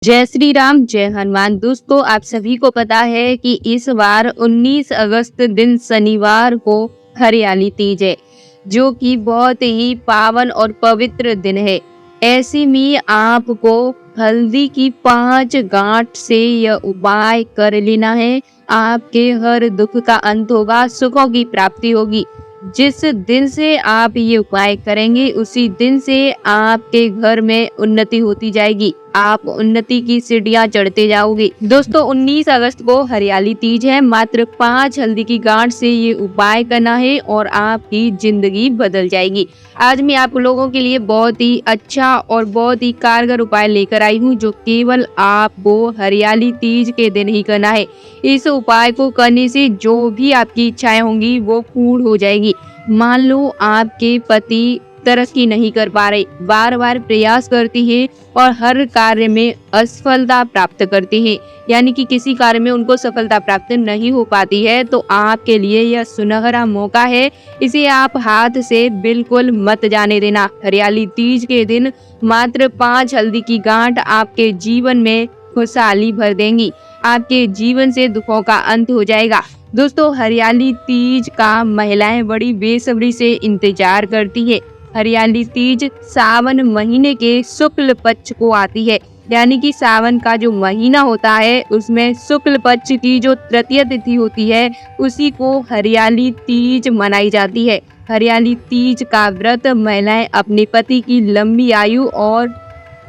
जय श्री राम, जय हनुमान। दोस्तों, आप सभी को पता है कि इस बार 19 अगस्त दिन शनिवार को हरियाली तीज है, जो कि बहुत ही पावन और पवित्र दिन है। ऐसे में आपको हल्दी की 5 गांठ से यह उपाय कर लेना है। आपके हर दुख का अंत होगा, सुखों की प्राप्ति होगी। जिस दिन से आप ये उपाय करेंगे, उसी दिन से आपके घर में उन्नति होती जाएगी। आप उन्नति की सीढ़ियां चढ़ते जाओगे। दोस्तों, 19 अगस्त को हरियाली तीज है। मात्र 5 हल्दी की गांठ से ये उपाय करना है और आपकी जिंदगी बदल जाएगी। आज मैं आप लोगों के लिए बहुत ही अच्छा और बहुत ही कारगर उपाय लेकर आई हूँ, जो केवल आपको हरियाली तीज के दिन ही करना है। इस उपाय को करने से जो भी आपकी इच्छाएं होंगी वो पूर्ण हो जाएगी। मान लो आपके पति तरक्की नहीं कर पा रहे, बार बार प्रयास करती है और हर कार्य में असफलता प्राप्त करते हैं, यानी कि किसी कार्य में उनको सफलता प्राप्त नहीं हो पाती है, तो आपके लिए यह सुनहरा मौका है। इसे आप हाथ से बिल्कुल मत जाने देना। हरियाली तीज के दिन मात्र 5 हल्दी की गांठ आपके जीवन में खुशहाली भर देंगी। आपके जीवन से दुखों का अंत हो जाएगा। दोस्तों, हरियाली तीज का महिलाएं बड़ी बेसब्री से इंतजार करती है। हरियाली तीज सावन महीने के शुक्ल पक्ष को आती है, यानी कि सावन का जो महीना होता है उसमें शुक्ल पक्ष की जो तृतीय तिथि होती है, उसी को हरियाली तीज मनाई जाती है। हरियाली तीज का व्रत महिलाएं अपने पति की लंबी आयु और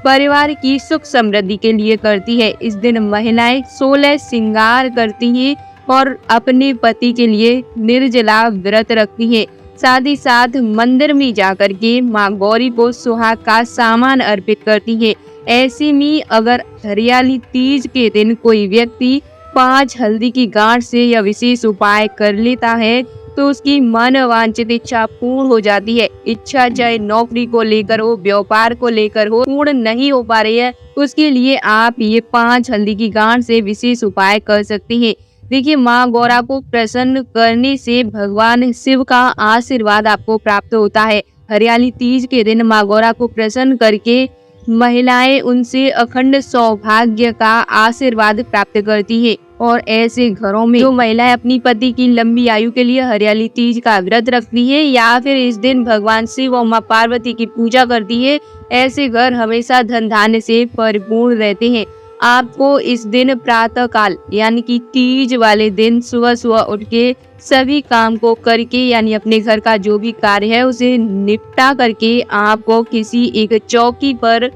परिवार की सुख समृद्धि के लिए करती है। इस दिन महिलाएं 16 श्रृंगार करती हैं और अपने पति के लिए निर्जला व्रत रखती हैं। साथ ही साथ मंदिर में जाकर के माँ गौरी को सुहाग का सामान अर्पित करती है। ऐसे में अगर हरियाली तीज के दिन कोई व्यक्ति 5 हल्दी की गांठ से यह विशेष उपाय कर लेता है, तो उसकी मन वांछित इच्छा पूर्ण हो जाती है। इच्छा चाहे नौकरी को लेकर हो, व्यापार को लेकर हो, पूर्ण नहीं हो पा रही है, उसके लिए आप ये 5 हल्दी की गांठ से विशेष उपाय कर सकते हैं। देखिए, माँ गौरा को प्रसन्न करने से भगवान शिव का आशीर्वाद आपको प्राप्त होता है। हरियाली तीज के दिन माँ गौरा को प्रसन्न करके महिलाएं उनसे अखंड सौभाग्य का आशीर्वाद प्राप्त करती है। और ऐसे घरों में जो महिलाएं अपनी पति की लंबी आयु के लिए हरियाली तीज का व्रत रखती है या फिर इस दिन भगवान शिव और माँ पार्वती की पूजा करती है, ऐसे घर हमेशा धन धान्य से परिपूर्ण रहते हैं। आपको इस दिन प्रातः काल, यानी कि तीज वाले दिन सुबह सुबह उठ के सभी काम को करके, यानी अपने घर का जो भी कार्य है उसे निपटा करके आपको किसी एक चौकी पर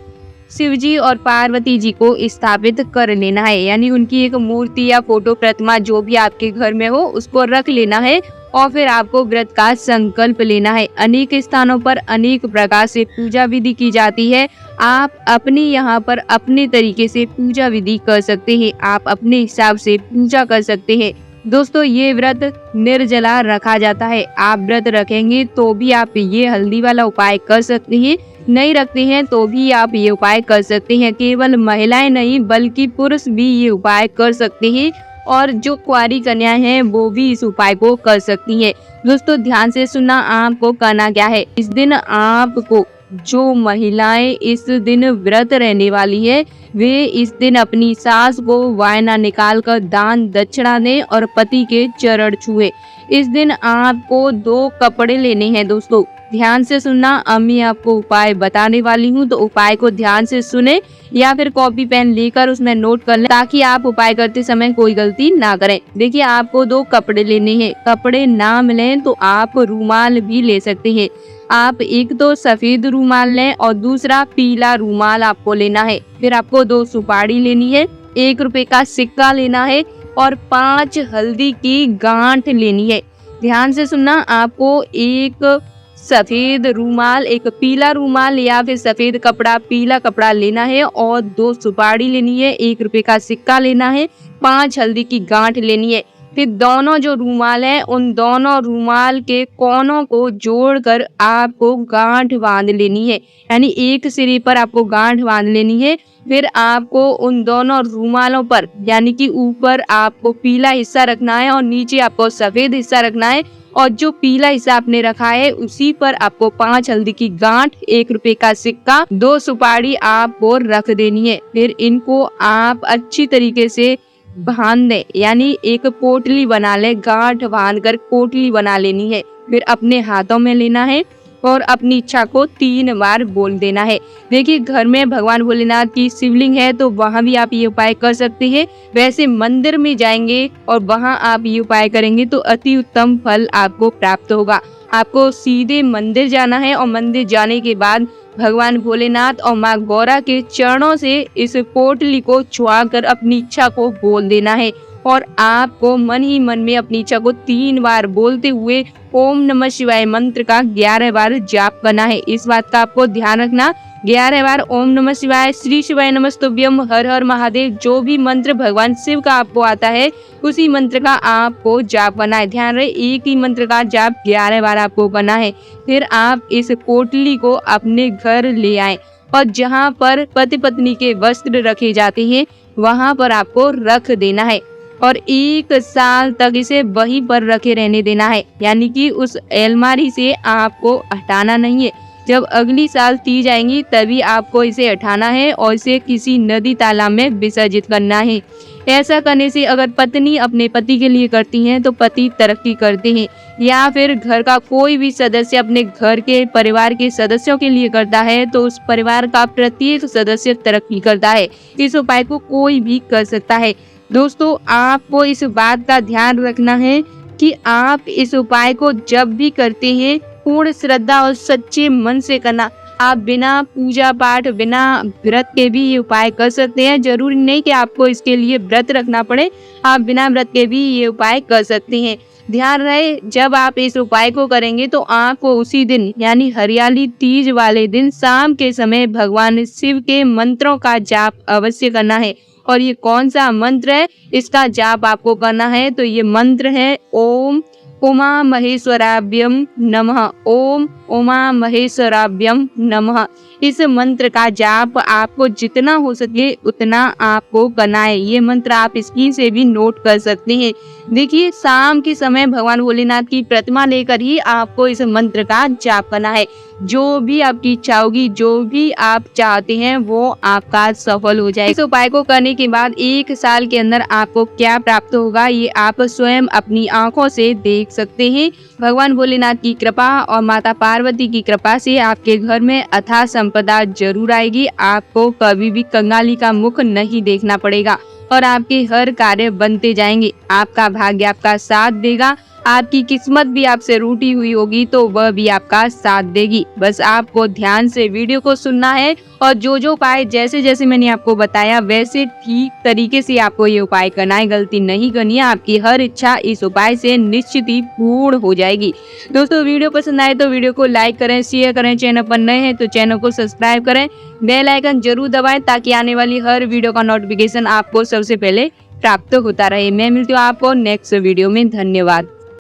शिवजी और पार्वती जी को स्थापित कर लेना है। यानी उनकी एक मूर्ति या फोटो प्रतिमा जो भी आपके घर में हो उसको रख लेना है और फिर आपको व्रत का संकल्प लेना है। अनेक स्थानों पर अनेक प्रकार से पूजा विधि की जाती है। आप अपने यहाँ पर अपने तरीके से पूजा विधि कर सकते हैं। आप अपने हिसाब से पूजा कर सकते हैं। दोस्तों, ये व्रत निर्जला रखा जाता है। आप व्रत रखेंगे तो भी आप ये हल्दी वाला उपाय कर सकते हैं, नहीं रखते हैं तो भी आप ये उपाय कर सकते हैं। केवल महिलाएं नहीं बल्कि पुरुष भी ये उपाय कर सकते हैं और जो कुंवारी कन्याएं हैं वो भी इस उपाय को कर सकती हैं। दोस्तों, ध्यान से सुनना, आपको करना क्या है। इस दिन आपको, जो महिलाएं इस दिन व्रत रहने वाली है, वे इस दिन अपनी सास को वायना निकाल कर दान दक्षिणा दें और पति के चरण छुए। इस दिन आपको 2 कपड़े लेने हैं। दोस्तों, ध्यान से सुनना, मैं आपको उपाय बताने वाली हूँ, तो उपाय को ध्यान से सुने या फिर कॉपी पेन लेकर उसमें नोट कर लें, ताकि आप उपाय करते समय कोई गलती ना करें। देखिए, आपको 2 कपड़े लेने हैं। कपड़े ना मिलें तो आप रूमाल भी ले सकते हैं। आप एक तो सफेद रूमाल लें और दूसरा पीला रूमाल आपको लेना है। फिर आपको 2 सुपारी लेनी है, 1 रुपए का सिक्का लेना है और 5 हल्दी की गांठ लेनी है। ध्यान से सुनना, आपको एक सफेद रूमाल, एक पीला रूमाल या फिर सफेद कपड़ा, पीला कपड़ा लेना है और 2 सुपारी लेनी है, 1 रुपए का सिक्का लेना है, 5 हल्दी की गांठ लेनी है। फिर दोनों जो रूमाल है, उन दोनों रूमाल के कोनों को जोड़कर आपको गांठ बांध लेनी है, यानी एक सिरे पर आपको गांठ बांध लेनी है। फिर आपको उन दोनों रूमालों पर, यानी कि ऊपर आपको पीला हिस्सा रखना है और नीचे आपको सफेद हिस्सा रखना है और जो पीला हिस्सा आपने रखा है उसी पर आपको 5 हल्दी की गांठ, 1 रुपए का सिक्का, 2 सुपारी आपको रख देनी है। फिर इनको आप अच्छी तरीके से बांध दें, यानी एक पोटली बना ले, गांठ बांध कर पोटली बना लेनी है। फिर अपने हाथों में लेना है और अपनी इच्छा को 3 बार बोल देना है। देखिए, घर में भगवान भोलेनाथ की शिवलिंग है तो वहाँ भी आप ये उपाय कर सकते हैं। वैसे मंदिर में जाएंगे और वहाँ आप ये उपाय करेंगे तो अति उत्तम फल आपको प्राप्त होगा। आपको सीधे मंदिर जाना है और मंदिर जाने के बाद भगवान भोलेनाथ और माँ गौरा के चरणों से इस पोटली को छुआ कर अपनी इच्छा को बोल देना है और आपको मन ही मन में अपनी इच्छा को 3 बार बोलते हुए ओम नमः शिवाय मंत्र का 11 बार जाप करना है। इस बात का आपको ध्यान रखना, 11 बार ओम नमः शिवाय, श्री शिवाय नमस्तुभ्यम, हर हर महादेव, जो भी मंत्र भगवान शिव का आपको आता है उसी मंत्र का आपको जाप करना है। ध्यान रहे, एक ही मंत्र का जाप 11 बार आपको करना है। फिर आप इस पोटली को अपने घर ले आए और जहाँ पर पति पत्नी के वस्त्र रखे जाते हैं वहाँ पर आपको रख देना है और 1 साल तक इसे वहीं पर रखे रहने देना है, यानी कि उस अलमारी से आपको हटाना नहीं है। जब अगली साल तीज आएंगी तभी आपको इसे हटाना है और इसे किसी नदी तालाब में विसर्जित करना है। ऐसा करने से अगर पत्नी अपने पति के लिए करती हैं तो पति तरक्की करते हैं, या फिर घर का कोई भी सदस्य अपने घर के परिवार के सदस्यों के लिए करता है तो उस परिवार का प्रत्येक सदस्य तरक्की करता है। इस उपाय को कोई भी कर सकता है। दोस्तों, आपको इस बात का ध्यान रखना है कि आप इस उपाय को जब भी करते हैं पूर्ण श्रद्धा और सच्चे मन से करना। आप बिना पूजा पाठ, बिना व्रत के भी ये उपाय कर सकते हैं। जरूरी नहीं कि आपको इसके लिए व्रत रखना पड़े, आप बिना व्रत के भी ये उपाय कर सकते हैं। ध्यान रहे, जब आप इस उपाय को करेंगे तो आपको उसी दिन यानी हरियाली तीज वाले दिन शाम के समय भगवान शिव के मंत्रों का जाप अवश्य करना है। और ये कौन सा मंत्र है, इसका जाप आपको करना है तो ये मंत्र है ओम उमा महेश्वराभ्यम नमः, ओम उमा महेश्वराभ्यम नमः। इस मंत्र का जाप आपको जितना हो सके उतना आपको करना है। ये मंत्र आप स्क्रीन से भी नोट कर सकते हैं। देखिए, शाम के समय भगवान भोलेनाथ की प्रतिमा लेकर ही आपको इस मंत्र का जाप करना है। जो भी आपकी इच्छा होगी, जो भी आप चाहते हैं वो आपका सफल हो जाए। इस उपाय को करने के बाद 1 साल के अंदर आपको क्या प्राप्त होगा ये आप स्वयं अपनी आंखों से देख सकते हैं। भगवान भोलेनाथ की कृपा और माता पार्वती की कृपा से आपके घर में अथाह संपदा जरूर आएगी। आपको कभी भी कंगाली का मुख नहीं देखना पड़ेगा और आपके हर कार्य बनते जाएंगे। आपका भाग्य आपका साथ देगा। आपकी किस्मत भी आपसे रूठी हुई होगी तो वह भी आपका साथ देगी। बस आपको ध्यान से वीडियो को सुनना है और जो उपाय जैसे जैसे मैंने आपको बताया वैसे ठीक तरीके से आपको ये उपाय करना है, गलती नहीं करनी है। आपकी हर इच्छा इस उपाय से निश्चित ही पूर्ण हो जाएगी। दोस्तों, वीडियो पसंद आए तो वीडियो को लाइक करें, शेयर करें, चैनल पर नए हैं तो चैनल को सब्सक्राइब करें, बेल आइकन जरूर दबाएं ताकि आने वाली हर वीडियो का नोटिफिकेशन आपको सबसे पहले प्राप्त होता रहे। मैं मिलती हूँ आपको नेक्स्ट वीडियो में। धन्यवाद।